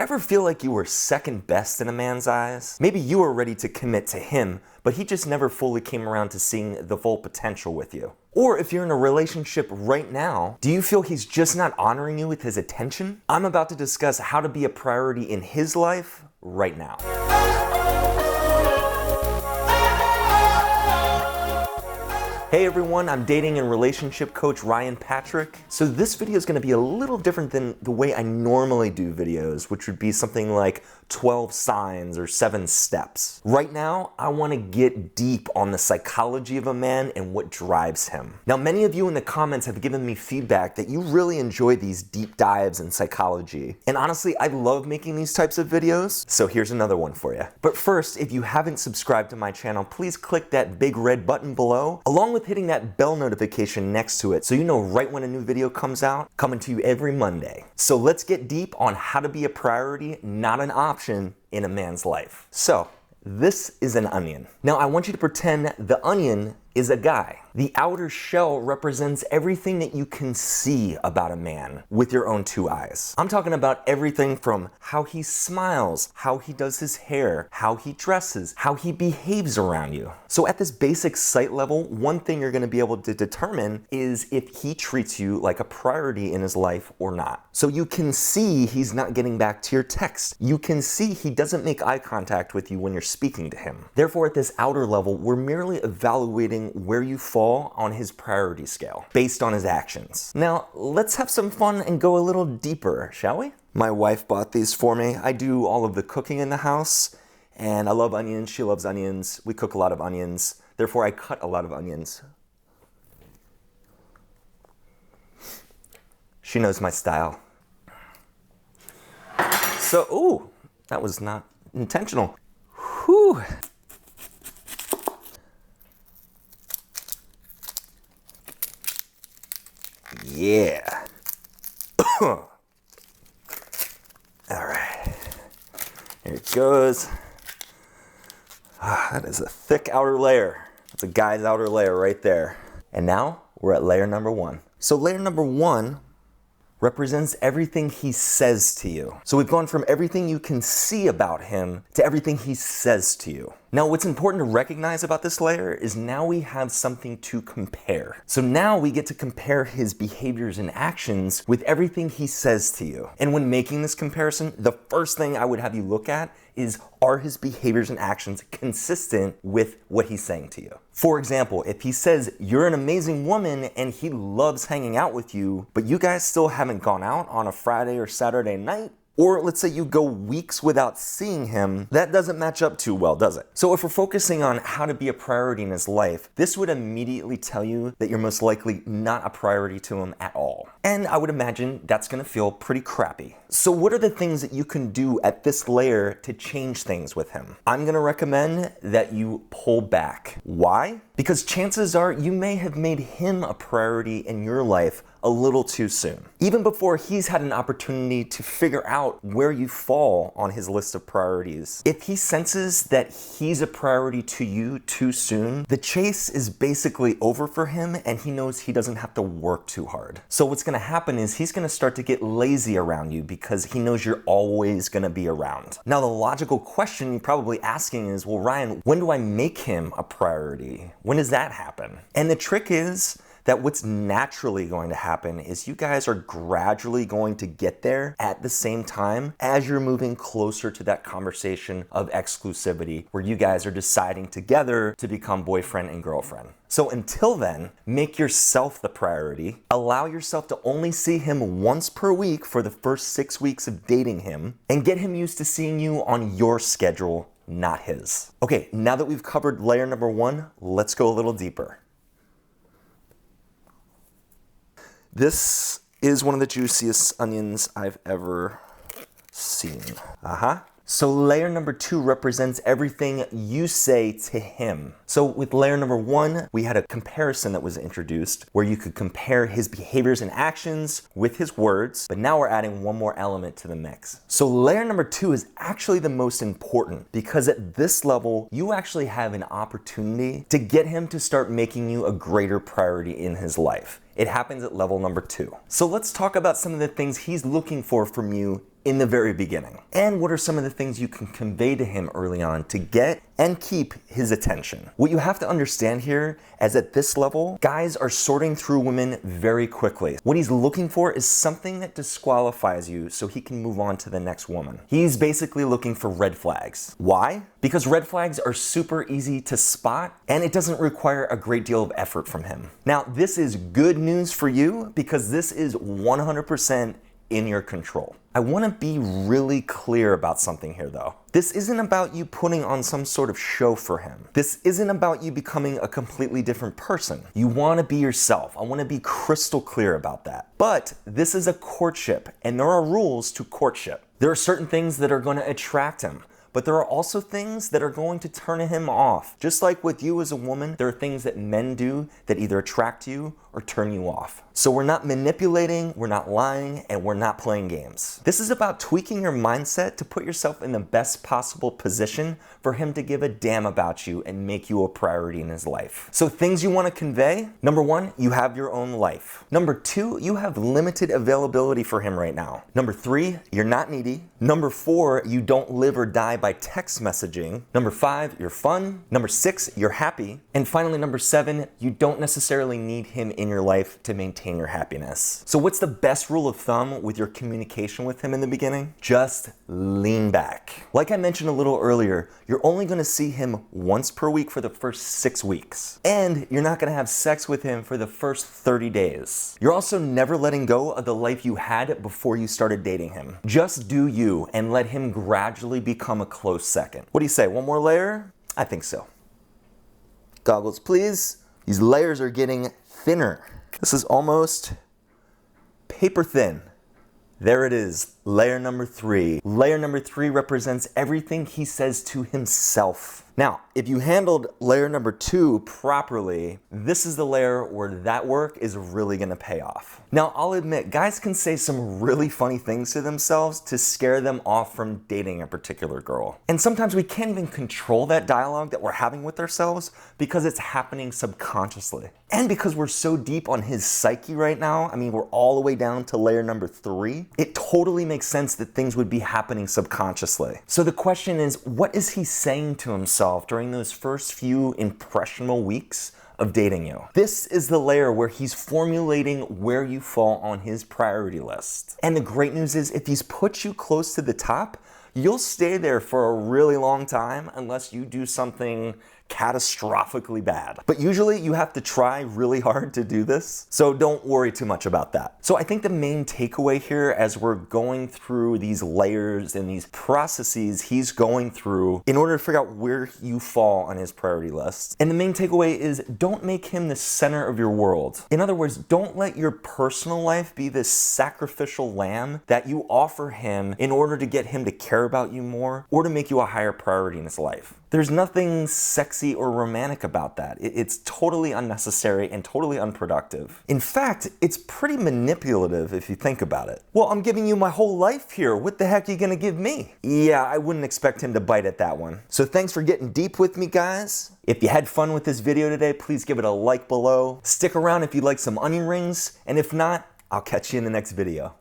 Ever feel like you were second best in a man's eyes? Maybe you were ready to commit to him, but he just never fully came around to seeing the full potential with you. Or if you're in a relationship right now, do you feel he's just not honoring you with his attention? I'm about to discuss how to be a priority in his life right now. Hey everyone, I'm dating and relationship coach Ryan Patrick. So this video is going to be a little different than the way I normally do videos, which would be something like 12 signs or 7 steps. Right now, I want to get deep on the psychology of a man and what drives him. Now, many of you in the comments have given me feedback that you really enjoy these deep dives in psychology. And honestly, I love making these types of videos, so here's another one for you. But first, if you haven't subscribed to my channel, please click that big red button below, along with hitting that bell notification next to it so you know right when a new video comes out, coming to you every Monday. So let's get deep on how to be a priority, not an option in a man's life. So, this is an onion. Now I want you to pretend the onion is a guy. The outer shell represents everything that you can see about a man with your own 2 eyes. I'm talking about everything from how he smiles, how he does his hair, how he dresses, how he behaves around you. So at this basic sight level, one thing you're gonna be able to determine is if he treats you like a priority in his life or not. So you can see he's not getting back to your text. You can see he doesn't make eye contact with you when you're speaking to him. Therefore, at this outer level, we're merely evaluating where you fall on his priority scale based on his actions. Now, let's have some fun and go a little deeper, shall we? My wife bought these for me. I do all of the cooking in the house, and I love onions. She loves onions. We cook a lot of onions. Therefore, I cut a lot of onions. She knows my style. So, ooh, that was not intentional. Whew. Yeah. All right. Here it goes. That is a thick outer layer. That's a guy's outer layer right there. And now we're at layer number 1. So layer number 1 represents everything he says to you. So we've gone from everything you can see about him to everything he says to you. Now, what's important to recognize about this layer is now we have something to compare. So now we get to compare his behaviors and actions with everything he says to you. And when making this comparison, the first thing I would have you look at is, are his behaviors and actions consistent with what he's saying to you? For example, if he says you're an amazing woman and he loves hanging out with you, but you guys still haven't gone out on a Friday or Saturday night, or let's say you go weeks without seeing him, that doesn't match up too well, does it? So if we're focusing on how to be a priority in his life, this would immediately tell you that you're most likely not a priority to him at all. And I would imagine that's gonna feel pretty crappy. So what are the things that you can do at this layer to change things with him? I'm gonna recommend that you pull back. Why? Because chances are you may have made him a priority in your life a little too soon. Even before he's had an opportunity to figure out where you fall on his list of priorities. If he senses that he's a priority to you too soon, the chase is basically over for him and he knows he doesn't have to work too hard. So what's gonna happen is he's gonna start to get lazy around you because he knows you're always gonna be around. Now the logical question you're probably asking is, well Ryan, when do I make him a priority? When does that happen? And the trick is that what's naturally going to happen is you guys are gradually going to get there at the same time as you're moving closer to that conversation of exclusivity where you guys are deciding together to become boyfriend and girlfriend. So until then, make yourself the priority. Allow yourself to only see him once per week for the first 6 weeks of dating him, and get him used to seeing you on your schedule, not his. Okay, now that we've covered layer number 1, let's go a little deeper. This is one of the juiciest onions I've ever seen. So layer number 2 represents everything you say to him. So with layer number 1, we had a comparison that was introduced where you could compare his behaviors and actions with his words, but now we're adding one more element to the mix. So layer number 2 is actually the most important because at this level, you actually have an opportunity to get him to start making you a greater priority in his life. It happens at level number 2. So let's talk about some of the things he's looking for from you in the very beginning? And what are some of the things you can convey to him early on to get and keep his attention? What you have to understand here is at this level, guys are sorting through women very quickly. What he's looking for is something that disqualifies you so he can move on to the next woman. He's basically looking for red flags. Why? Because red flags are super easy to spot and it doesn't require a great deal of effort from him. Now, this is good news for you because this is 100% in your control. I want to be really clear about something here though. This isn't about you putting on some sort of show for him. This isn't about you becoming a completely different person. You want to be yourself. I want to be crystal clear about that. But this is a courtship and there are rules to courtship. There are certain things that are going to attract him. But there are also things that are going to turn him off. Just like with you as a woman, there are things that men do that either attract you or turn you off. So we're not manipulating, we're not lying, and we're not playing games. This is about tweaking your mindset to put yourself in the best possible position for him to give a damn about you and make you a priority in his life. So things you want to convey: number one, you have your own life. Number two, you have limited availability for him right now. Number three, you're not needy. Number four, you don't live or die by text messaging. Number five, you're fun. Number six, you're happy. And finally, number seven, you don't necessarily need him in your life to maintain your happiness. So what's the best rule of thumb with your communication with him in the beginning? Just lean back. Like I mentioned a little earlier, you're only going to see him once per week for the first 6 weeks. And you're not going to have sex with him for the first 30 days. You're also never letting go of the life you had before you started dating him. Just do you and let him gradually become a close second. What do you say? One more layer? I think so. Goggles, please. These layers are getting thinner. This is almost paper thin. There it is, layer number 3. Layer number 3 represents everything he says to himself. Now, if you handled layer number 2 properly, this is the layer where that work is really gonna pay off. Now, I'll admit, guys can say some really funny things to themselves to scare them off from dating a particular girl. And sometimes we can't even control that dialogue that we're having with ourselves because it's happening subconsciously. And because we're so deep on his psyche right now, I mean, we're all the way down to layer number 3, it totally makes sense that things would be happening subconsciously. So the question is, what is he saying to himself during those first few impressionable weeks of dating you? This is the layer where he's formulating where you fall on his priority list. And the great news is, if he's put you close to the top, you'll stay there for a really long time unless you do something catastrophically bad. But usually you have to try really hard to do this, so don't worry too much about that. So I think the main takeaway here, as we're going through these layers and these processes he's going through in order to figure out where you fall on his priority list, and the main takeaway is, don't make him the center of your world. In other words, don't let your personal life be this sacrificial lamb that you offer him in order to get him to care about you more or to make you a higher priority in his life. There's nothing sexy or romantic about that. It's totally unnecessary and totally unproductive. In fact, it's pretty manipulative if you think about it. Well, I'm giving you my whole life here. What the heck are you gonna give me? Yeah, I wouldn't expect him to bite at that one. So thanks for getting deep with me, guys. If you had fun with this video today, please give it a like below. Stick around if you'd like some onion rings, and if not, I'll catch you in the next video.